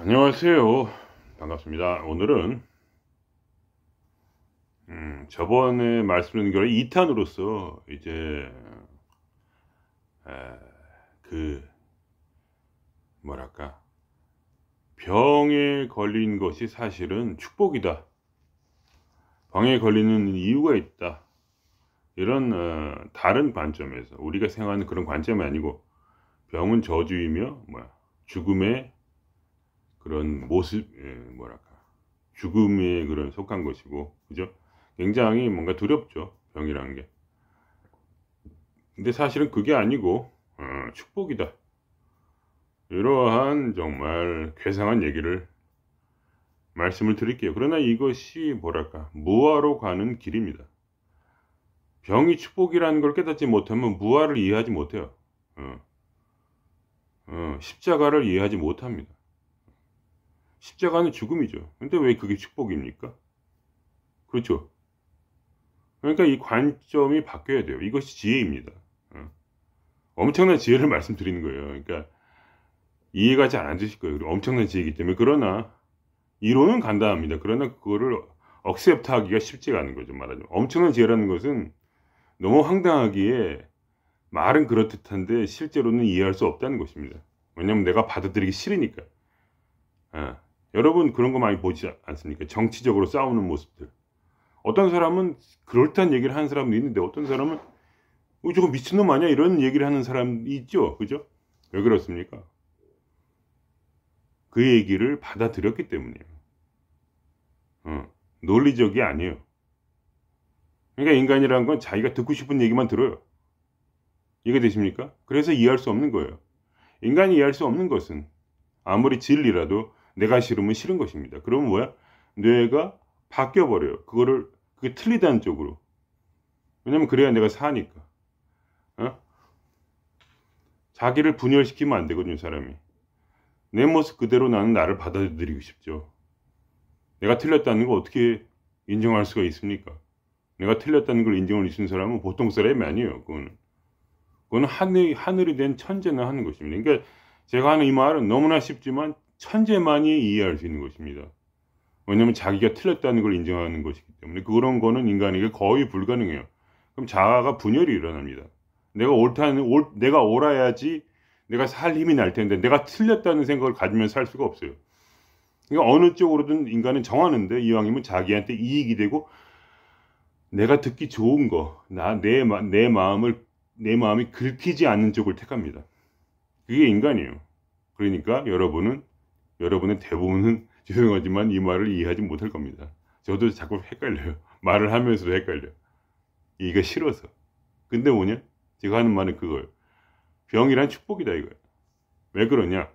안녕하세요. 반갑습니다. 오늘은 저번에 말씀드린 거를 2탄으로서 이제 에, 그 뭐랄까, 병에 걸린 것이 사실은 축복이다. 병에 걸리는 이유가 있다. 이런 다른 관점에서 우리가 생각하는 그런 관점이 아니고, 병은 저주이며 죽음의 그런 모습, 뭐랄까, 죽음에 그런 속한 것이고, 그죠? 굉장히 뭔가 두렵죠, 병이라는 게. 근데 사실은 그게 아니고 축복이다. 이러한 정말 괴상한 얘기를 말씀을 드릴게요. 그러나 이것이 뭐랄까, 무아로 가는 길입니다. 병이 축복이라는 걸 깨닫지 못하면 무아를 이해하지 못해요. 어, 십자가를 이해하지 못합니다. 십자가는 죽음이죠. 근데 왜 그게 축복입니까? 그렇죠. 그러니까 이 관점이 바뀌어야 돼요. 이것이 지혜입니다. 엄청난 지혜를 말씀드리는 거예요. 그러니까 이해가 잘 안 되실 거예요. 그리고 엄청난 지혜이기 때문에. 그러나 이론은 간단합니다. 그러나 그거를 억셉트 하기가 쉽지가 않은 거죠. 말하자면 엄청난 지혜라는 것은 너무 황당하기에 말은 그렇듯한데 실제로는 이해할 수 없다는 것입니다. 왜냐하면 내가 받아들이기 싫으니까. 여러분 그런 거 많이 보지 않습니까? 정치적으로 싸우는 모습들. 어떤 사람은 그럴듯한 얘기를 하는 사람도 있는데, 어떤 사람은 저거 미친놈 아니야? 이런 얘기를 하는 사람이 있죠. 그죠? 왜 그렇습니까? 그 얘기를 받아들였기 때문이에요. 논리적이 아니에요. 그러니까 인간이라는 건 자기가 듣고 싶은 얘기만 들어요. 이해되십니까? 그래서 이해할 수 없는 거예요. 인간이 이해할 수 없는 것은 아무리 진리라도 내가 싫으면 싫은 것입니다. 그러면 뭐야? 뇌가 바뀌어버려요. 그게 틀리다는 쪽으로. 왜냐면 그래야 내가 사니까. 자기를 분열시키면 안 되거든요, 사람이. 내 모습 그대로 나는 나를 받아들이고 싶죠. 내가 틀렸다는 걸 어떻게 인정할 수가 있습니까? 내가 틀렸다는 걸 인정할 수 있는 사람은 보통 사람이 아니에요. 그거는 하늘이 된 천재나 하는 것입니다. 그러니까 제가 하는 이 말은 너무나 쉽지만 천재만이 이해할 수 있는 것입니다. 왜냐하면 자기가 틀렸다는 걸 인정하는 것이기 때문에. 그런 거는 인간에게 거의 불가능해요. 그럼 자아가 분열이 일어납니다. 내가 옳아야지 내가 살 힘이 날 텐데, 내가 틀렸다는 생각을 가지면 살 수가 없어요. 그러니까 어느 쪽으로든 인간은 정하는데, 이왕이면 자기한테 이익이 되고 내가 듣기 좋은 거, 내 마음이 긁히지 않는 쪽을 택합니다. 그게 인간이에요. 그러니까 여러분의 대부분은 죄송하지만 이 말을 이해하지 못할 겁니다. 저도 자꾸 헷갈려요. 말을 하면서도 헷갈려. 이게 싫어서. 근데 뭐냐? 제가 하는 말은 그거예요. 병이란 축복이다, 이거예요. 왜 그러냐?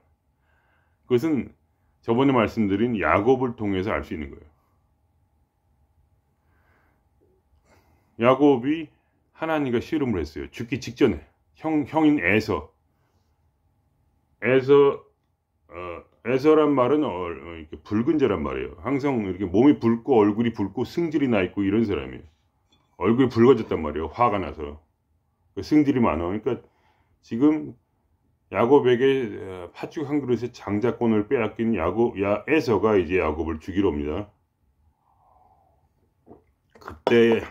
그것은 저번에 말씀드린 야곱을 통해서 알 수 있는 거예요. 야곱이 하나님과 씨름을 했어요. 죽기 직전에. 형인 에서란 말은 이렇게 붉은 자란 말이에요. 항상 이렇게 몸이 붉고 얼굴이 붉고 승질이 나 있고 이런 사람이에요. 얼굴이 붉어졌단 말이에요. 화가 나서. 승질이 많아. 그러니까 지금 야곱에게 팥죽 한 그릇의 장자권을 빼앗긴 에서가 이제 야곱을 죽이러 옵니다. 그때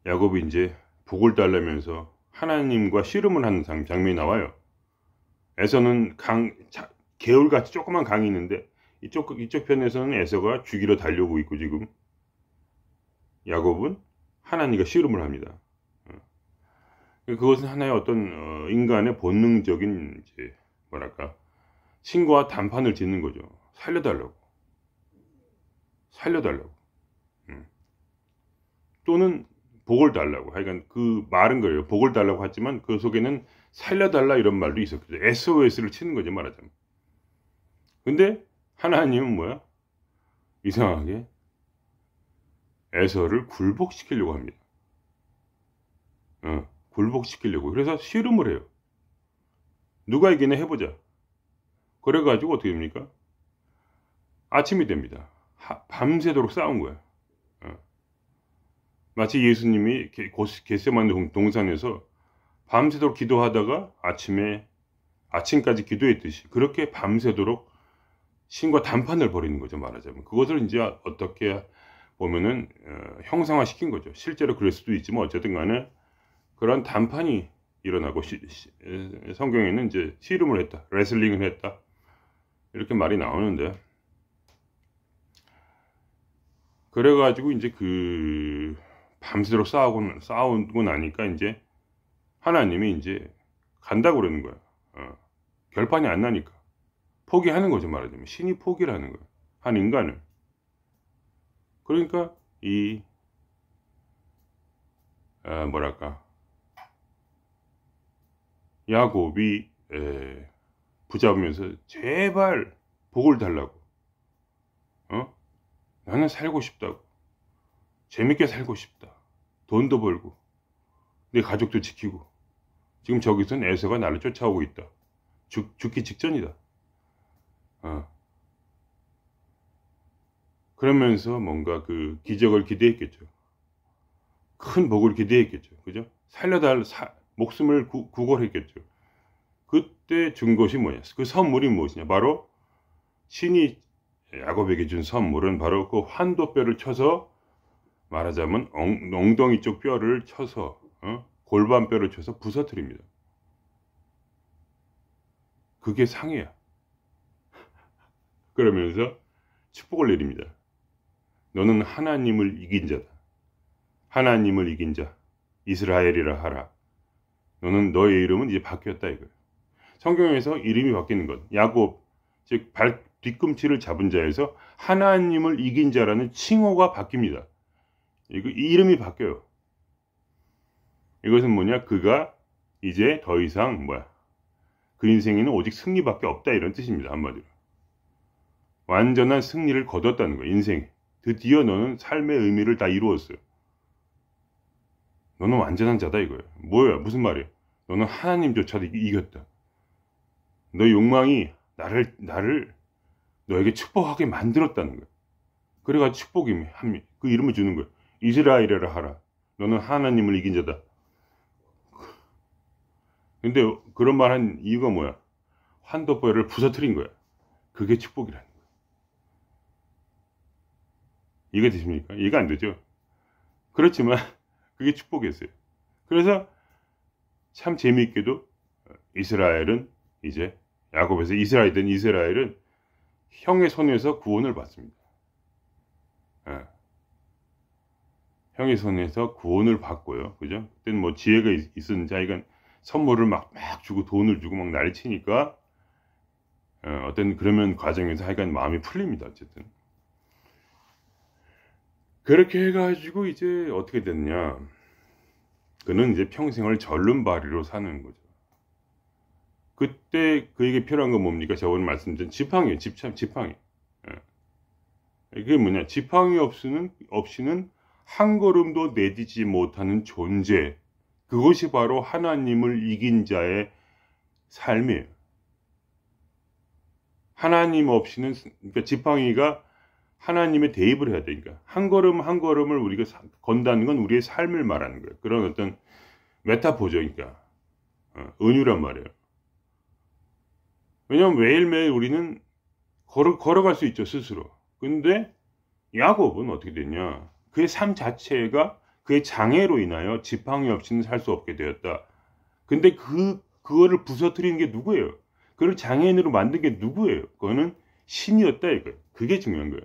야곱이 이제 복을 달라면서 하나님과 씨름을 하는 장면이 나와요. 에서는 개울같이 조그만 강이 있는데, 이쪽 편에서는 에서가 죽이러 달려오고 있고, 지금 야곱은 하나님과 씨름을 합니다. 그것은 하나의 어떤 인간의 본능적인 이제 뭐랄까, 신과 단판을 짓는 거죠. 살려달라고. 또는 복을 달라고. 하여간 그 말은 그래요. 복을 달라고 하지만 그 속에는 살려달라 이런 말도 있었거죠. SOS를 치는 거죠, 말하자면. 근데 하나님은 뭐야? 이상하게 에서를 굴복시키려고 합니다. 굴복시키려고. 그래서 씨름을 해요. 누가 이기나 해보자. 그래가지고 어떻게 됩니까? 아침이 됩니다. 밤새도록 싸운 거야. 마치 예수님이 겟세마네 동산에서 밤새도록 기도하다가 아침에 아침까지 기도했듯이 그렇게 밤새도록 신과 담판을 벌이는 거죠, 말하자면. 그것을 이제 어떻게 보면은 형상화 시킨 거죠. 실제로 그럴 수도 있지만 어쨌든 간에 그런 담판이 일어나고 성경에는 이제 씨름을 했다, 레슬링을 했다, 이렇게 말이 나오는데, 그래가지고 이제 그 밤새도록 싸우고 나니까 이제 하나님이 이제 간다고 그러는 거야. 결판이 안 나니까 포기하는 거죠, 말하자면. 신이 포기를 하는 거야, 한 인간을. 그러니까 이 뭐랄까, 야곱이 붙잡으면서 제발 복을 달라고, 나는 살고 싶다고, 재밌게 살고 싶다, 돈도 벌고 내 가족도 지키고, 지금 저기서는 에서가 나를 쫓아오고 있다, 죽기 직전이다. 그러면서 뭔가 그 기적을 기대했겠죠. 큰 복을 기대했겠죠. 그죠? 목숨을 구걸했겠죠. 그때 준 것이 뭐냐? 그 선물이 무엇이냐? 바로 신이 야곱에게 준 선물은 바로 그 환도뼈를 쳐서, 말하자면 엉덩이 쪽 뼈를 쳐서, 골반뼈를 쳐서 부서뜨립니다. 그게 상이야. 그러면서 축복을 내립니다. 너는 하나님을 이긴 자다. 하나님을 이긴 자, 이스라엘이라 하라. 너의 이름은 이제 바뀌었다, 이거예요. 성경에서 이름이 바뀌는 것, 야곱, 즉 뒤꿈치를 잡은 자에서 하나님을 이긴 자라는 칭호가 바뀝니다. 이 이름이 바뀌어요. 이것은 뭐냐? 그가 이제 더 이상 그 인생에는 오직 승리밖에 없다, 이런 뜻입니다, 한마디로. 완전한 승리를 거뒀다는 거예요, 인생에. 드디어 너는 삶의 의미를 다 이루었어요. 너는 완전한 자다, 이거예요. 뭐야, 무슨 말이야? 너는 하나님조차도 이겼다. 너 욕망이 나를 너에게 축복하게 만들었다는 거야. 그래가 축복이 그 이름을 주는 거야. 이스라엘이라 하라. 너는 하나님을 이긴 자다. 근데 그런 말 한 이유가 뭐야? 환도뼈를 부서뜨린 거야. 그게 축복이라는 거야. 이해되십니까? 이해가 안 되죠? 그렇지만 그게 축복이었어요. 그래서 참 재미있게도 이스라엘은 이제 야곱에서 이스라엘은 형의 손에서 구원을 받습니다. 형의 손에서 구원을 받고요. 그죠? 그때는 뭐 지혜가 있었는지 하여간 선물을 막 주고 돈을 주고 막 난리치니까 어떤 그러면 과정에서 하여간 마음이 풀립니다. 어쨌든. 그렇게 해가지고 이제 어떻게 됐냐. 그는 이제 평생을 절름발이로 사는 거죠. 그때 그에게 필요한 건 뭡니까? 저번에 말씀드린 지팡이에요. 지팡이. 이게 뭐냐? 지팡이 없이는 한 걸음도 내딛지 못하는 존재. 그것이 바로 하나님을 이긴 자의 삶이에요. 하나님 없이는, 그러니까 지팡이가 하나님의 대입을 해야 되니까 한 걸음 한 걸음을 우리가 건다는 건 우리의 삶을 말하는 거예요. 그런 어떤 메타포죠. 그러니까 은유란 말이에요. 왜냐하면 매일매일 우리는 걸어갈 수 있죠, 스스로. 근데 야곱은 어떻게 됐냐? 그의 삶 자체가 그의 장애로 인하여 지팡이 없이는 살 수 없게 되었다. 근데 그거를 부서뜨리는 게 누구예요? 그걸 장애인으로 만든 게 누구예요? 그거는 신이었다, 이거예요. 그게 중요한 거예요.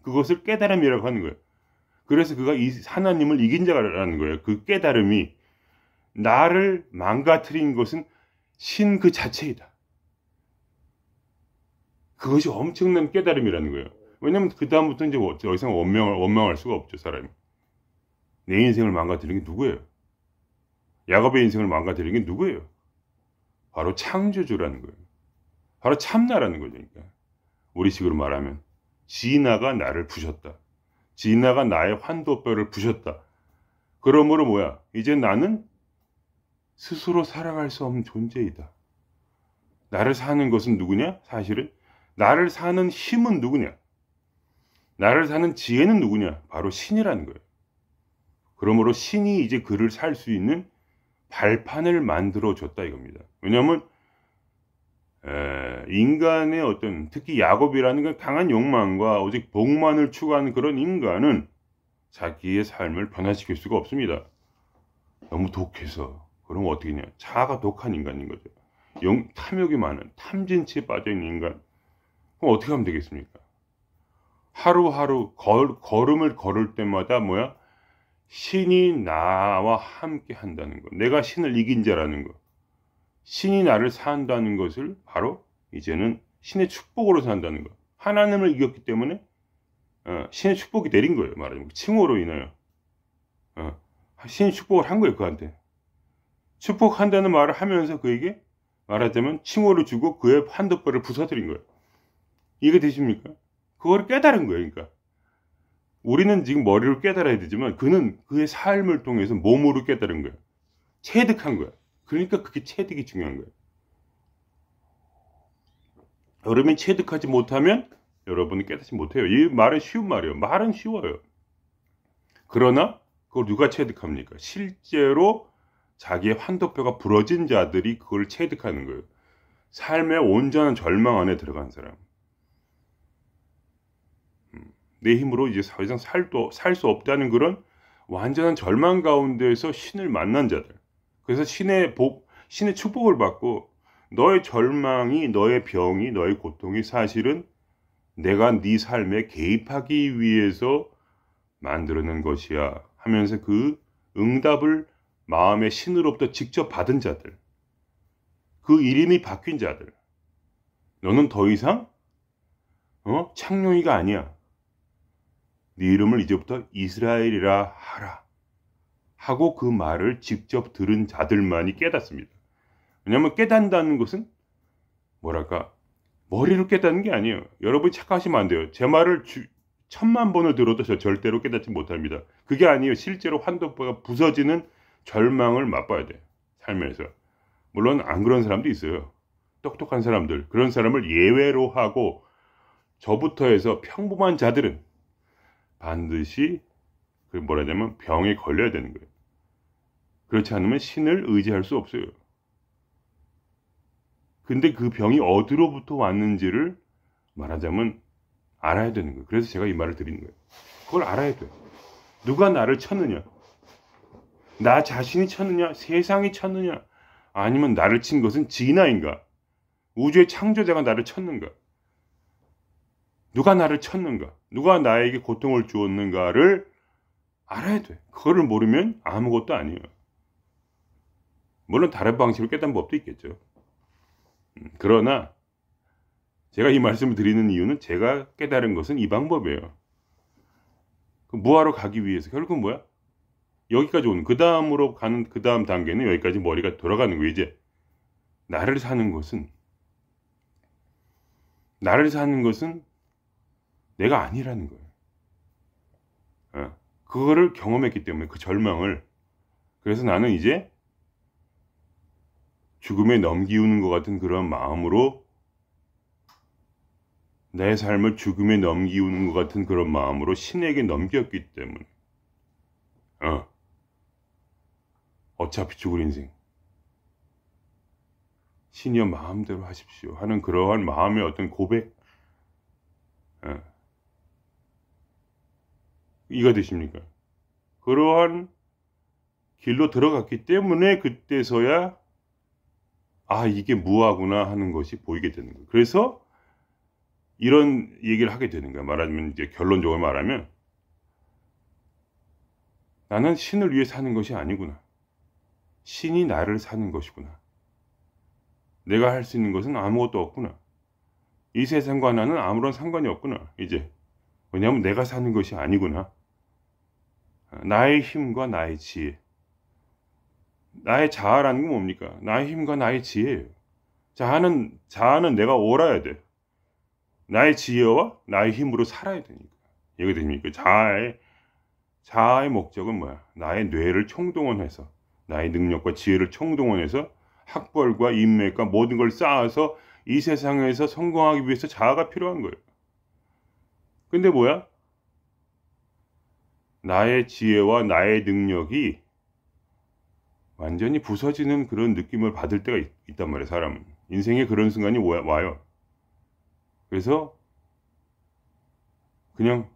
그것을 깨달음이라고 하는 거예요. 그래서 그가 하나님을 이긴 자라는 거예요. 그 깨달음이 나를 망가뜨린 것은 신 그 자체이다. 그것이 엄청난 깨달음이라는 거예요. 왜냐면 그 다음부터 이제 더 이상 원망할 수가 없죠, 사람이. 내 인생을 망가뜨린 게 누구예요? 야곱의 인생을 망가뜨린 게 누구예요? 바로 창조주라는 거예요. 바로 참나라는 거죠. 그러니까 우리식으로 말하면 지나가 나를 부셨다. 지나가 나의 환도뼈를 부셨다. 그러므로 뭐야? 이제 나는 스스로 살아갈 수 없는 존재이다. 나를 사는 것은 누구냐? 사실은 나를 사는 힘은 누구냐? 나를 사는 지혜는 누구냐? 바로 신이라는 거예요. 그러므로 신이 이제 그를 살 수 있는 발판을 만들어 줬다, 이겁니다. 왜냐하면 인간의 어떤, 특히 야곱이라는 건 강한 욕망과 오직 복만을 추구하는 그런 인간은 자기의 삶을 변화시킬 수가 없습니다. 너무 독해서. 그럼 어떻게 했냐? 자아가 독한 인간인 거죠. 탐욕이 많은, 탐진치에 빠져있는 인간. 그럼 어떻게 하면 되겠습니까? 하루하루 걸음을 걸을 때마다 뭐야? 신이 나와 함께 한다는 거. 내가 신을 이긴 자라는 거. 신이 나를 산다는 것을 바로 이제는 신의 축복으로 산다는 거. 하나님을 이겼기 때문에 신의 축복이 내린 거예요. 말하자면 칭호로 인하여 신이 축복을 한 거예요. 그한테 축복한다는 말을 하면서 그에게 말하자면 칭호를 주고 그의 한도뼈를 부서뜨린 거예요. 이게 되십니까? 그걸 깨달은 거예요. 그러니까 우리는 지금 머리로 깨달아야 되지만 그는 그의 삶을 통해서 몸으로 깨달은 거예요. 체득한 거예요. 그러니까 그게 체득이 중요한 거예요. 여러분이 체득하지 못하면 여러분이 깨닫지 못해요. 이 말은 쉬운 말이에요. 말은 쉬워요. 그러나 그걸 누가 체득합니까? 실제로 자기의 환도뼈가 부러진 자들이 그걸 체득하는 거예요. 삶의 온전한 절망 안에 들어간 사람. 내 힘으로 이제 더 이상 살 수 없다는 그런 완전한 절망 가운데에서 신을 만난 자들. 그래서 신의 축복을 받고 너의 절망이, 너의 병이, 너의 고통이 사실은 내가 네 삶에 개입하기 위해서 만들어낸 것이야 하면서 그 응답을 마음의 신으로부터 직접 받은 자들. 그 이름이 바뀐 자들. 너는 더 이상 창룡이가 아니야. 네 이름을 이제부터 이스라엘이라 하라. 하고 그 말을 직접 들은 자들만이 깨닫습니다. 왜냐하면 깨닫는다는 것은 뭐랄까 머리로 깨닫는 게 아니에요. 여러분이 착각하시면 안 돼요. 제 말을 1000만 번을 들어도 저 절대로 깨닫지 못합니다. 그게 아니에요. 실제로 환도뼈가 부서지는 절망을 맛봐야 돼요. 삶에서. 물론 안 그런 사람도 있어요. 똑똑한 사람들. 그런 사람을 예외로 하고 저부터 해서 평범한 자들은 반드시 뭐라 해야 되면 병에 걸려야 되는 거예요. 그렇지 않으면 신을 의지할 수 없어요. 근데 그 병이 어디로부터 왔는지를 말하자면 알아야 되는 거예요. 그래서 제가 이 말을 드리는 거예요. 그걸 알아야 돼요. 누가 나를 쳤느냐? 나 자신이 쳤느냐? 세상이 쳤느냐? 아니면 나를 친 것은 진화인가? 우주의 창조자가 나를 쳤는가? 누가 나를 쳤는가? 누가 나에게 고통을 주었는가를 알아야 돼. 그거를 모르면 아무것도 아니에요. 물론 다른 방식으로 깨닫는 법도 있겠죠. 그러나 제가 이 말씀을 드리는 이유는 제가 깨달은 것은 이 방법이에요. 무하러 가기 위해서 결국은 뭐야? 여기까지 오는 그 다음으로 가는 그 다음 단계는 여기까지 머리가 돌아가는 거예요. 이제 나를 사는 것은 내가 아니라는 거예요. 그거를 경험했기 때문에 그 절망을. 그래서 나는 이제 죽음에 넘기우는 것 같은 그런 마음으로 내 삶을 죽음에 넘기우는 것 같은 그런 마음으로 신에게 넘겼기 때문에 어차피 죽을 인생 신이여 마음대로 하십시오 하는 그러한 마음의 어떤 고백 이가 되십니까? 그러한 길로 들어갔기 때문에 그때서야 이게 무하구나 하는 것이 보이게 되는 거예요. 그래서 이런 얘기를 하게 되는 거야. 말하자면 이제 결론적으로 말하면 나는 신을 위해 사는 것이 아니구나. 신이 나를 사는 것이구나. 내가 할 수 있는 것은 아무것도 없구나. 이 세상과 나는 아무런 상관이 없구나. 이제 왜냐하면 내가 사는 것이 아니구나. 나의 힘과 나의 지혜. 나의 자아라는 건 뭡니까? 나의 힘과 나의 지혜예요. 자아는 내가 옳아야 돼. 나의 지혜와 나의 힘으로 살아야 되니까. 이해가 됩니까? 자아의 목적은 뭐야? 나의 뇌를 총동원해서 나의 능력과 지혜를 총동원해서 학벌과 인맥과 모든 걸 쌓아서 이 세상에서 성공하기 위해서 자아가 필요한 거예요. 근데 뭐야? 나의 지혜와 나의 능력이 완전히 부서지는 그런 느낌을 받을 때가 있단 말이에요. 사람은. 인생에 그런 순간이 와요. 그래서 그냥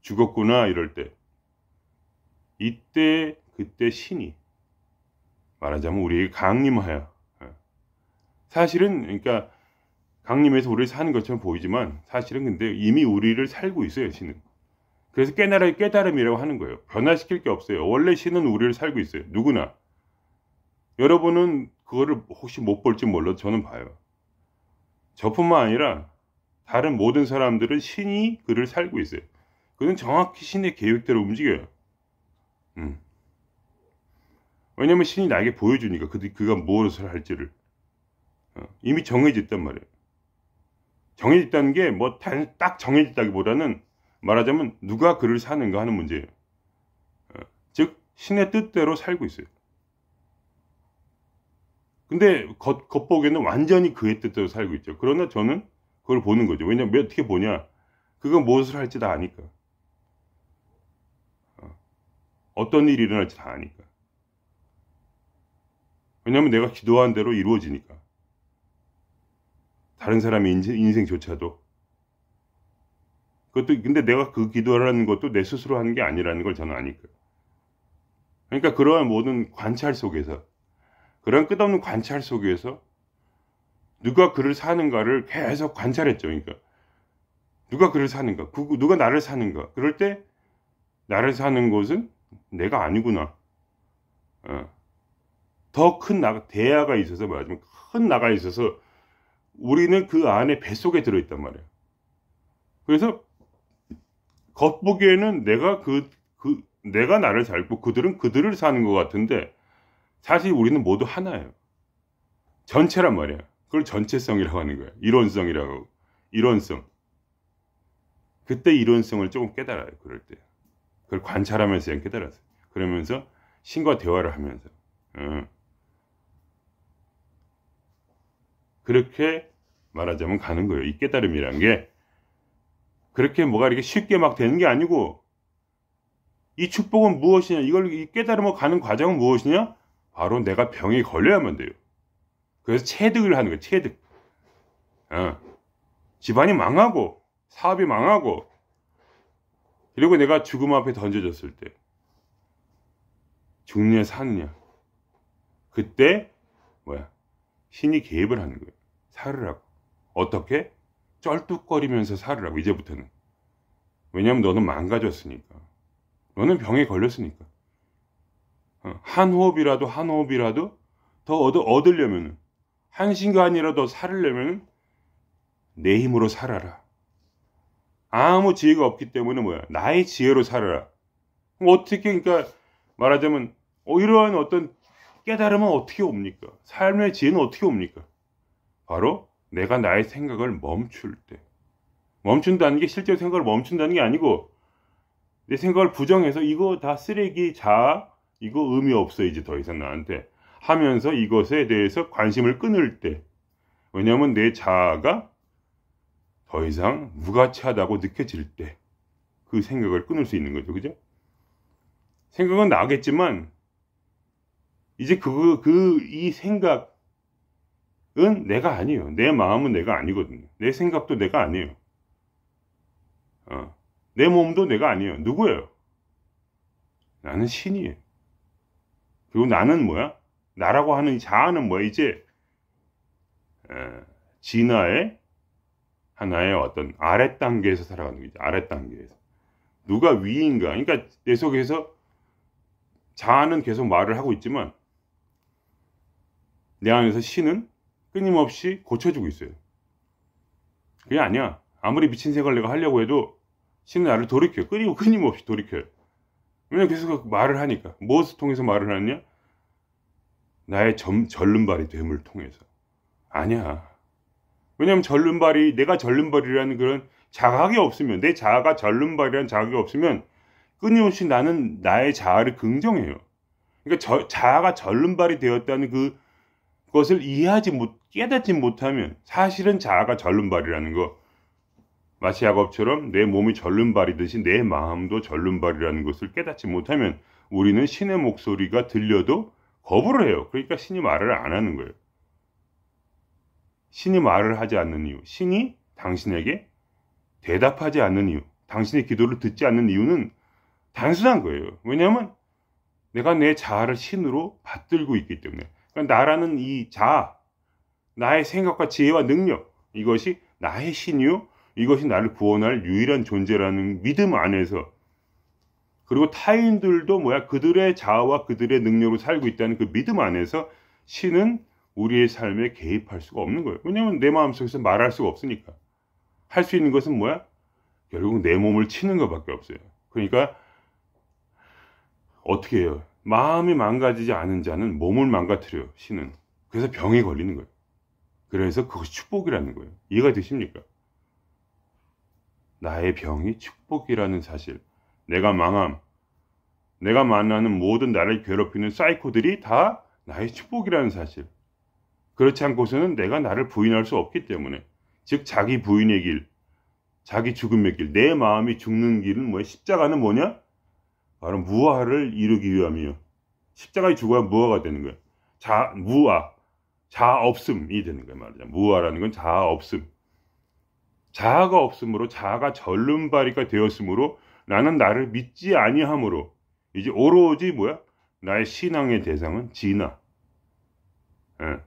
죽었구나 이럴 때, 이때 그때 신이 말하자면 우리에게 강림하여, 사실은 그러니까 강림해서 우리를 사는 것처럼 보이지만 사실은 근데 이미 우리를 살고 있어요, 신은. 그래서 깨달음이라고 하는 거예요. 변화시킬 게 없어요. 원래 신은 우리를 살고 있어요. 누구나. 여러분은 그거를 혹시 못 볼지 몰라도 저는 봐요. 저뿐만 아니라 다른 모든 사람들은 신이 그를 살고 있어요. 그는 정확히 신의 계획대로 움직여요. 왜냐면 신이 나에게 보여주니까 그가 무엇을 할지를 이미 정해졌단 말이에요. 정해졌다는 게 뭐 딱 정해졌다기보다는 말하자면 누가 그를 사는가 하는 문제예요. 즉 신의 뜻대로 살고 있어요. 근데 겉보기에는 완전히 그의 뜻대로 살고 있죠. 그러나 저는 그걸 보는 거죠. 왜냐면 어떻게 보냐, 그가 무엇을 할지 다 아니까. 어떤 일이 일어날지 다 아니까. 왜냐면 내가 기도한 대로 이루어지니까. 다른 사람의 인생조차도. 그것도 근데 내가 그 기도하라는 것도 내 스스로 하는 게 아니라는 걸 저는 아니까. 그러니까 그러한 모든 관찰 속에서, 그런 끝없는 관찰 속에서 누가 그를 사는가를 계속 관찰했죠. 그러니까 누가 그를 사는가, 누가 나를 사는가. 그럴 때 나를 사는 것은 내가 아니구나. 더 큰 대야가 있어서 말하자면 큰 나가 있어서 우리는 그 안에 뱃속에 들어있단 말이에요. 그래서 겉보기에는 내가 나를 살고 그들은 그들을 사는 것 같은데 사실 우리는 모두 하나예요. 전체란 말이에요. 그걸 전체성이라고 하는 거예요. 이론성이라고 하고. 이론성. 그때 이론성을 조금 깨달아요. 그럴 때. 그걸 관찰하면서 그냥 깨달았어요. 그러면서 신과 대화를 하면서. 그렇게 말하자면 가는 거예요. 이 깨달음이란 게 그렇게 뭐가 이렇게 쉽게 막 되는 게 아니고, 이 축복은 무엇이냐, 이 깨달음을 가는 과정은 무엇이냐, 바로 내가 병에 걸려야만 돼요. 그래서 체득을 하는 거예요. 체득. 집안이 망하고 사업이 망하고 그리고 내가 죽음 앞에 던져졌을 때 죽느냐 사느냐, 그때 신이 개입을 하는 거예요. 살으라고. 어떻게? 쩔뚝거리면서 살으라고. 이제부터는. 왜냐면 너는 망가졌으니까. 너는 병에 걸렸으니까. 한 호흡이라도 더 얻으려면, 한 순간이라도 더 살으려면 내 힘으로 살아라. 아무 지혜가 없기 때문에 나의 지혜로 살아라. 어떻게, 그러니까 말하자면 이러한 어떤 깨달음은 어떻게 옵니까? 삶의 지혜는 어떻게 옵니까? 바로 내가 나의 생각을 멈출 때. 멈춘다는 게 실제로 생각을 멈춘다는 게 아니고, 내 생각을 부정해서 이거 다 쓰레기, 자아, 이거 의미 없어 이제 더 이상 나한테 하면서 이것에 대해서 관심을 끊을 때. 왜냐하면 내 자아가 더 이상 무가치하다고 느껴질 때 그 생각을 끊을 수 있는 거죠. 그죠? 생각은 나겠지만 이제 이 생각은 내가 아니에요. 내 마음은 내가 아니거든요. 내 생각도 내가 아니에요. 내 몸도 내가 아니에요. 누구예요? 나는 신이에요. 그리고 나는 나라고 하는 자아는 이제 진화의 하나의 어떤 아랫 단계에서 살아가는 거죠. 아랫 단계에서. 누가 위인가. 그러니까 내 속에서 자아는 계속 말을 하고 있지만 내 안에서 신은 끊임없이 고쳐주고 있어요. 그게 아니야. 아무리 미친 생각을 내가 하려고 해도 신은 나를 돌이켜요. 끊임없이 돌이켜요. 왜냐면 계속 말을 하니까. 무엇을 통해서 말을 하느냐? 나의 절름발이 됨을 통해서. 아니야. 왜냐면 내가 절름발이라는 그런 자각이 없으면, 내 자아가 절름발이라는 자각이 없으면 끊임없이 나는 나의 자아를 긍정해요. 그러니까 자아가 절름발이 되었다는 그것을 깨닫지 못하면, 사실은 자아가 절름발이라는 거, 마치 야곱처럼 내 몸이 절름발이듯이 내 마음도 절름발이라는 것을 깨닫지 못하면 우리는 신의 목소리가 들려도 거부를 해요. 그러니까 신이 말을 안 하는 거예요. 신이 말을 하지 않는 이유, 신이 당신에게 대답하지 않는 이유, 당신의 기도를 듣지 않는 이유는 단순한 거예요. 왜냐하면 내가 내 자아를 신으로 받들고 있기 때문에. 그러니까 나라는 이 자아, 나의 생각과 지혜와 능력, 이것이 나의 신이요, 이것이 나를 구원할 유일한 존재라는 믿음 안에서, 그리고 타인들도 그들의 자아와 그들의 능력으로 살고 있다는 그 믿음 안에서 신은 우리의 삶에 개입할 수가 없는 거예요. 왜냐하면 내 마음속에서 말할 수가 없으니까. 할 수 있는 것은 결국 내 몸을 치는 것밖에 없어요. 그러니까 어떻게 해요? 마음이 망가지지 않은 자는 몸을 망가뜨려요, 신은. 그래서 병에 걸리는 거예요. 그래서 그것이 축복이라는 거예요. 이해가 되십니까? 나의 병이 축복이라는 사실. 내가 망함, 내가 만나는 모든 나를 괴롭히는 사이코들이 다 나의 축복이라는 사실. 그렇지 않고서는 내가 나를 부인할 수 없기 때문에. 즉 자기 부인의 길, 자기 죽음의 길, 내 마음이 죽는 길은 십자가는 뭐냐? 바로 무아를 이루기 위함이요. 십자가에 죽어야 무아가 되는 거예요. 무아, 자아 없음이 되는 거예요. 말하자면 무아라는 건 자아 없음. 자아가 없음으로, 자아가 절름발이가 되었으므로, 나는 나를 믿지 아니함으로, 이제 오로지 나의 신앙의 대상은 진아.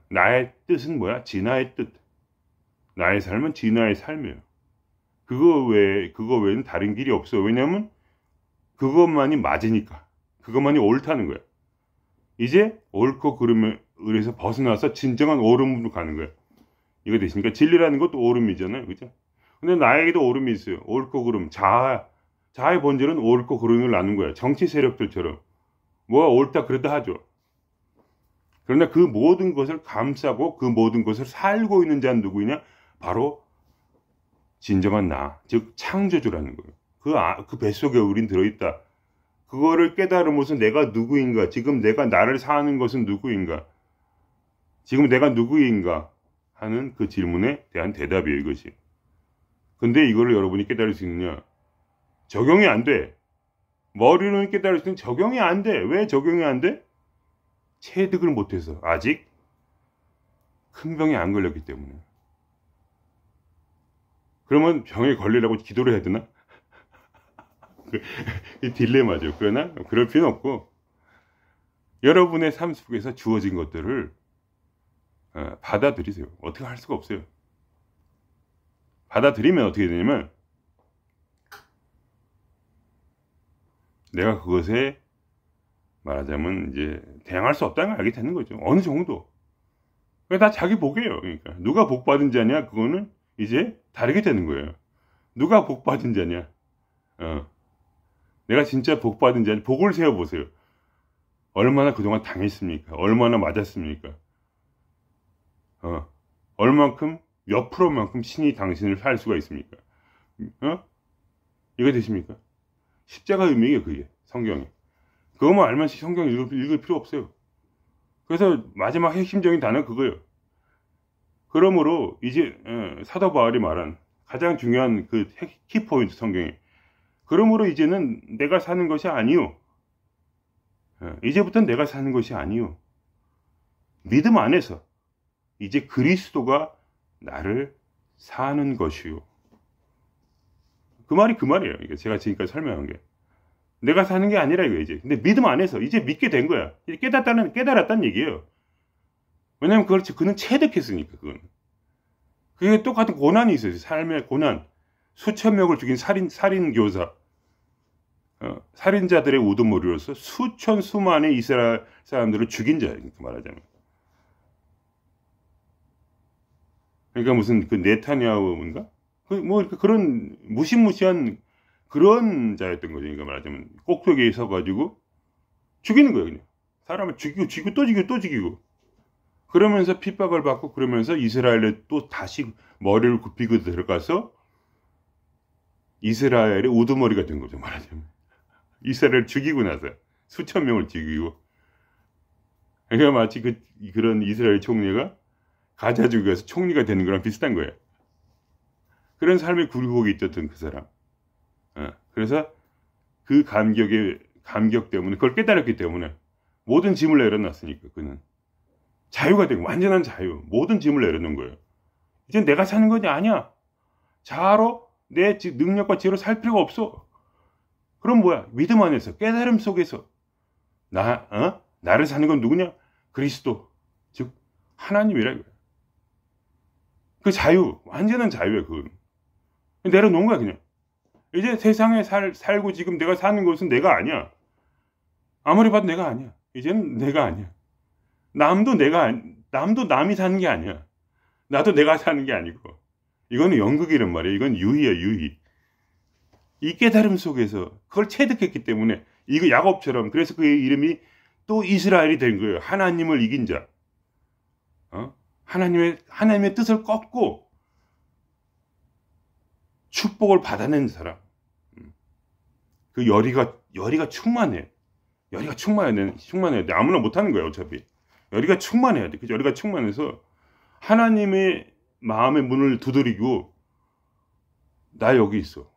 나의 뜻은 진아의 뜻. 나의 삶은 진아의 삶이에요. 그거 외에는 다른 길이 없어요. 왜냐하면 그것만이 맞으니까. 그것만이 옳다는 거예요. 이제 옳고 그름에서 벗어나서 진정한 옳음으로 가는 거예요. 이거 되십니까? 진리라는 것도 옳음이잖아요. 그죠? 근데 나에게도 옳음이 있어요. 옳고 그름. 자아의 본질은 옳고 그름을 나눈 거예요. 정치 세력들처럼. 옳다 그러다 하죠. 그러나 그 모든 것을 감싸고 그 모든 것을 살고 있는 자는 누구이냐? 바로 진정한 나, 즉 창조주라는 거예요. 그 뱃속에 우린 들어있다. 그거를 깨달음으로써 내가 누구인가, 지금 내가 나를 사는 것은 누구인가, 지금 내가 누구인가 하는 그 질문에 대한 대답이에요, 이것이. 근데 이거를 여러분이 깨달을 수 있느냐? 적용이 안 돼. 머리로는 깨달을 수 있는 적용이 안 돼. 왜 적용이 안 돼? 체득을 못해서. 아직 큰 병에 안 걸렸기 때문에. 그러면 병에 걸리려고 기도를 해야 되나? 딜레마죠. 그러나 그럴 필요는 없고, 여러분의 삶 속에서 주어진 것들을 받아들이세요. 어떻게 할 수가 없어요. 받아들이면 어떻게 되냐면, 내가 그것에 말하자면 이제 대항할 수 없다는 걸 알게 되는 거죠. 어느 정도. 다 자기 복이에요. 그러니까 누가 복 받은 자냐, 그거는 이제 다르게 되는 거예요. 누가 복 받은 자냐. 내가 진짜 복 받은 자냐. 복을 세워 보세요. 얼마나 그동안 당했습니까? 얼마나 맞았습니까? 얼만큼, 몇 프로만큼 신이 당신을 살 수가 있습니까? 이거 되십니까? 십자가 의미예요, 그게. 성경에. 그것만 알면 성경 읽을 필요 없어요. 그래서 마지막 핵심적인 단어 그거예요. 그러므로 이제 사도 바울이 말한 가장 중요한 그 키포인트 성경에, 그러므로 이제는 내가 사는 것이 아니요. 이제부터는 내가 사는 것이 아니요. 믿음 안에서 이제 그리스도가 나를 사는 것이요. 그 말이 그 말이에요. 이게 제가 지금까지 설명한 게. 내가 사는 게 아니라 이거 이제. 근데 믿음 안에서 이제 믿게 된 거야. 이제 깨달았다는 얘기예요. 왜냐면 그는 체득했으니까, 그건. 그게 똑같은 고난이 있어요. 삶의 고난. 수천 명을 죽인 살인교사. 살인자들의 우두머리로서 수많은 이스라엘 사람들을 죽인 자예요. 말하자면. 그러니까 무슨 그 네타냐후인가? 그런 무시무시한 그런 자였던 거죠. 그러니까 말하자면 꼭대기에 서가지고 죽이는 거예요. 그냥 사람을 죽이고 또 죽이고 그러면서 핍박을 받고, 그러면서 이스라엘에 또 다시 머리를 굽히고 들어가서 이스라엘의 우두머리가 된 거죠. 말하자면 이스라엘을 죽이고 나서 수천 명을 죽이고. 그러니까 마치 그런 이스라엘 총리가 가자 지구에서 총리가 되는 거랑 비슷한 거예요. 그런 삶의 굴곡이 있었던 그 사람. 그래서 그 감격 때문에, 그걸 깨달았기 때문에 모든 짐을 내려놨으니까 그는 자유가 되고, 완전한 자유, 모든 짐을 내려놓은 거예요. 이제 내가 사는 것이 아니야. 자아로 내 능력과 지혜로 살 필요가 없어. 그럼 뭐야? 믿음 안에서, 깨달음 속에서 나를 사는 건 누구냐? 그리스도, 즉 하나님이라 이거야. 그 자유, 완전한 자유야. 그건 내려놓은 거야. 그냥 이제 세상에 살고 지금 내가 사는 것은 내가 아니야. 아무리 봐도 내가 아니야. 이제는 내가 아니야. 남도 남이 사는 게 아니야. 나도 내가 사는 게 아니고. 이거는 연극이란 말이야. 이건 유희야, 유희. 이 깨달음 속에서 그걸 체득했기 때문에 이거 야곱처럼, 그래서 그의 이름이 또 이스라엘이 된 거예요. 하나님을 이긴 자. 하나님의 뜻을 꺾고 축복을 받아낸 사람. 그 열의가 충만해. 열의가 충만해야 돼. 아무나 못하는 거야, 어차피. 열의가 충만해야 돼. 그 열의가 충만해서 하나님의 마음의 문을 두드리고, 나 여기 있어.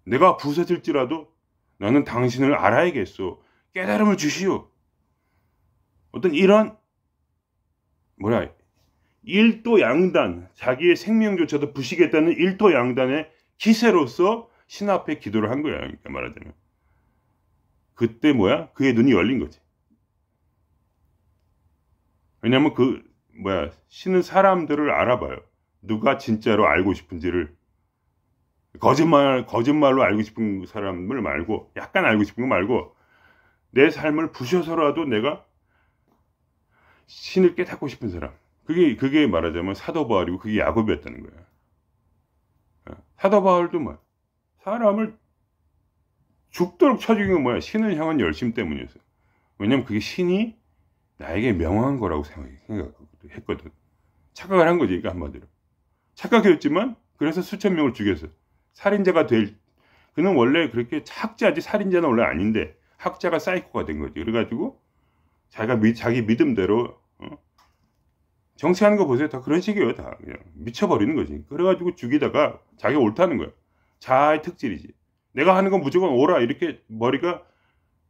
내가 부서질지라도 나는 당신을 알아야겠어. 깨달음을 주시오. 어떤 이런 일도 양단, 자기의 생명조차도 부시겠다는 일도 양단의 기세로서 신 앞에 기도를 한 거야. 그러니까 말하자면 그때 그의 눈이 열린 거지. 왜냐면 신은 사람들을 알아봐요. 누가 진짜로 알고 싶은지를. 거짓말로 알고 싶은 사람을 말고, 약간 알고 싶은 거 말고, 내 삶을 부셔서라도 내가 신을 깨닫고 싶은 사람. 그게 말하자면 사도 바울이고, 그게 야곱이었다는 거야. 사도 바울도 사람을 죽도록 쳐 죽인 건 신을 향한 열심 때문이었어요. 왜냐면 그게 신이 나에게 명한 거라고 생각했거든. 착각을 한 거지, 그러니까 한마디로. 착각이었지만, 그래서 수천 명을 죽였어요. 살인자가 그는 원래 그렇게 학자지, 살인자는 원래 아닌데, 학자가 사이코가 된 거지. 그래가지고, 자기 믿음대로, 정치하는 거 보세요. 다 그런 식이에요. 다 그냥 미쳐버리는 거지. 그래가지고 죽이다가 자기가 옳다는 거야. 자아의 특질이지. 내가 하는 건 무조건 옳아. 이렇게 머리가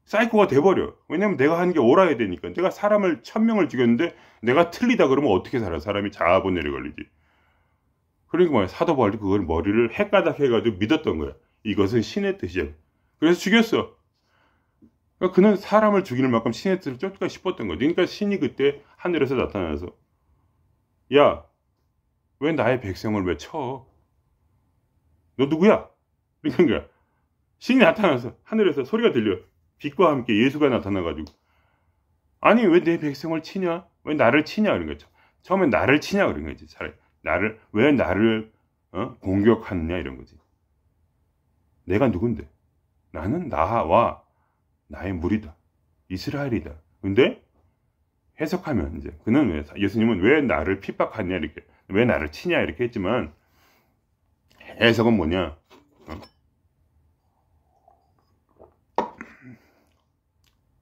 사이코가 돼버려. 왜냐면 내가 하는 게 옳아야 되니까. 내가 사람을 1000명을 죽였는데 내가 틀리다 그러면 어떻게 살아? 사람이 자아분열에 걸리지. 그러니까 사도 바울도 그걸 머리를 헷가닥 해가지고 믿었던 거야. 이것은 신의 뜻이야. 그래서 죽였어. 그러니까 그는 사람을 죽이는 만큼 신의 뜻을 쫓고 싶었던 거지. 그러니까 신이 그때 하늘에서 나타나서, 야, 왜 나의 백성을 왜 쳐? 너 누구야? 그러니까 신이 나타나서 하늘에서 소리가 들려. 빛과 함께 예수가 나타나가지고, 아니 왜 내 백성을 치냐? 왜 나를 치냐? 그런 거죠. 처음엔 나를 치냐 그런 거지. 차라리 왜 나를 공격하느냐 이런 거지. 내가 누군데? 나는 나와 나의 무리다. 이스라엘이다. 근데 해석하면 이제 예수님은 왜 나를 핍박하냐 이렇게, 왜 나를 치냐 이렇게 했지만, 해석은 뭐냐?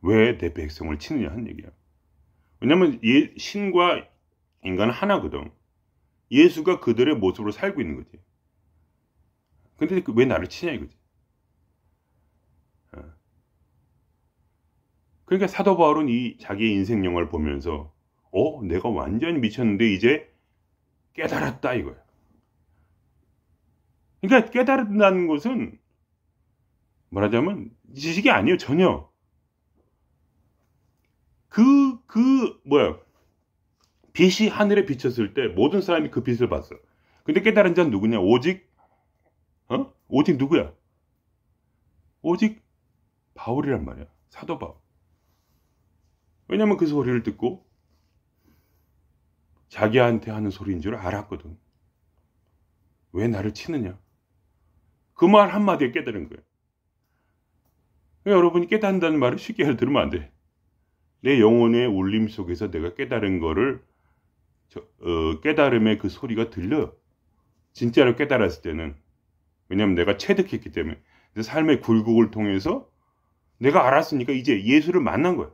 왜 내 백성을 치느냐 한 얘기야. 왜냐면 신과 인간은 하나거든. 예수가 그들의 모습으로 살고 있는 거지. 근데 왜 나를 치냐 이거지. 그러니까 사도 바울은 자기의 인생 영화를 보면서 내가 완전히 미쳤는데 이제 깨달았다 이거야. 그러니까 깨달은다는 것은 말하자면 지식이 아니에요. 전혀. 빛이 하늘에 비쳤을 때 모든 사람이 그 빛을 봤어. 근데 깨달은 자는 누구냐? 오직 누구야? 오직 바울이란 말이야. 사도 바울. 왜냐면 그 소리를 듣고 자기한테 하는 소리인 줄 알았거든. 왜 나를 치느냐? 그 말 한마디에 깨달은 거야. 여러분이 깨닫는다는 말을 쉽게 들으면 안 돼. 내 영혼의 울림 속에서 내가 깨달은 거를 깨달음의 그 소리가 들려. 진짜로 깨달았을 때는. 왜냐면 내가 체득했기 때문에. 내 삶의 굴곡을 통해서 내가 알았으니까 이제 예수를 만난 거야.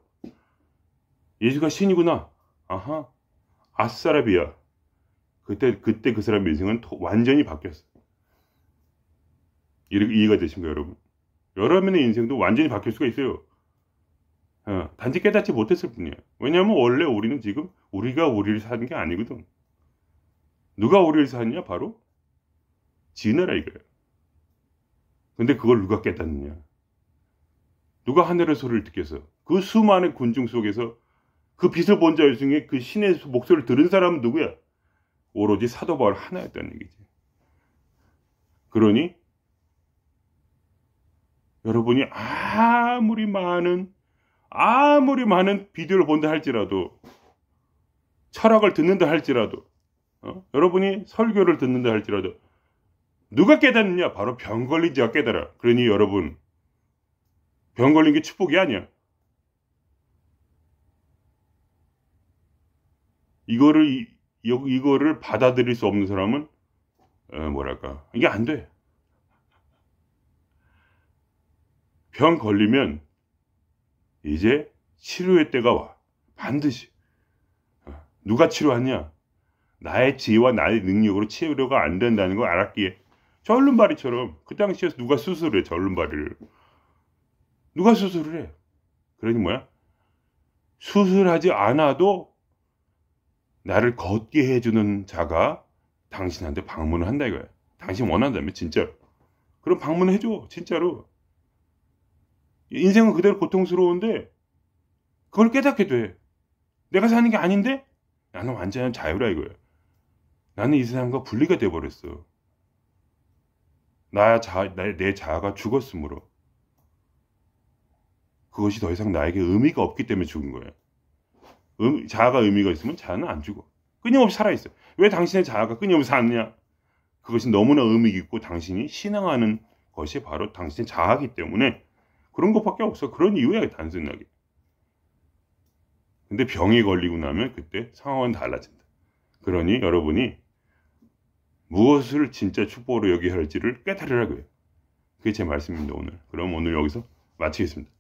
예수가 신이구나. 아하. 아싸라비야. 그때 그 사람의 인생은 완전히 바뀌었어. 이해가 되신가요, 여러분? 여러분의 인생도 완전히 바뀔 수가 있어요. 단지 깨닫지 못했을 뿐이야. 왜냐하면 원래 우리는 지금 우리가 우리를 사는 게 아니거든. 누가 우리를 샀냐? 바로 지으라 이거예요. 근데 그걸 누가 깨닫느냐? 누가 하늘의 소리를 듣겠어? 그 수많은 군중 속에서 그 빛을 본 자 중에 그 신의 목소리를 들은 사람은 누구야? 오로지 사도 바울 하나였다는 얘기지. 그러니 여러분이 아무리 많은 비디오를 본다 할지라도, 철학을 듣는다 할지라도, 여러분이 설교를 듣는다 할지라도 누가 깨닫느냐? 바로 병 걸린 자가 깨달아. 그러니 여러분, 병 걸린 게 축복이 아니야. 이거를 받아들일 수 없는 사람은 뭐랄까, 이게 안 돼. 병 걸리면 이제 치료의 때가 와. 반드시. 누가 치료하냐? 나의 지혜와 나의 능력으로 치료가 안 된다는 걸 알았기에, 절름발이처럼 그 당시에 누가 수술을 해? 절름발이를 누가 수술을 해? 그러니 뭐야? 수술하지 않아도 나를 걷게 해주는 자가 당신한테 방문을 한다 이거야. 당신 원한다면 진짜로. 그럼 방문을 해줘. 진짜로. 인생은 그대로 고통스러운데 그걸 깨닫게 돼. 내가 사는 게 아닌데 나는 완전한 자유라 이거야. 나는 이 세상과 분리가 돼버렸어. 내 자아가 죽었으므로. 그것이 더 이상 나에게 의미가 없기 때문에 죽은 거야. 자아가 의미가 있으면 자아는 안 죽어. 끊임없이 살아있어. 왜 당신의 자아가 끊임없이 사느냐? 그것이 너무나 의미 있고 당신이 신앙하는 것이 바로 당신의 자아이기 때문에 그런 것밖에 없어. 그런 이유야, 단순하게. 근데 병이 걸리고 나면 그때 상황은 달라진다. 그러니 여러분이 무엇을 진짜 축복으로 여겨야 할지를 깨달으라고요. 그게 제 말씀입니다, 오늘. 그럼 오늘 여기서 마치겠습니다.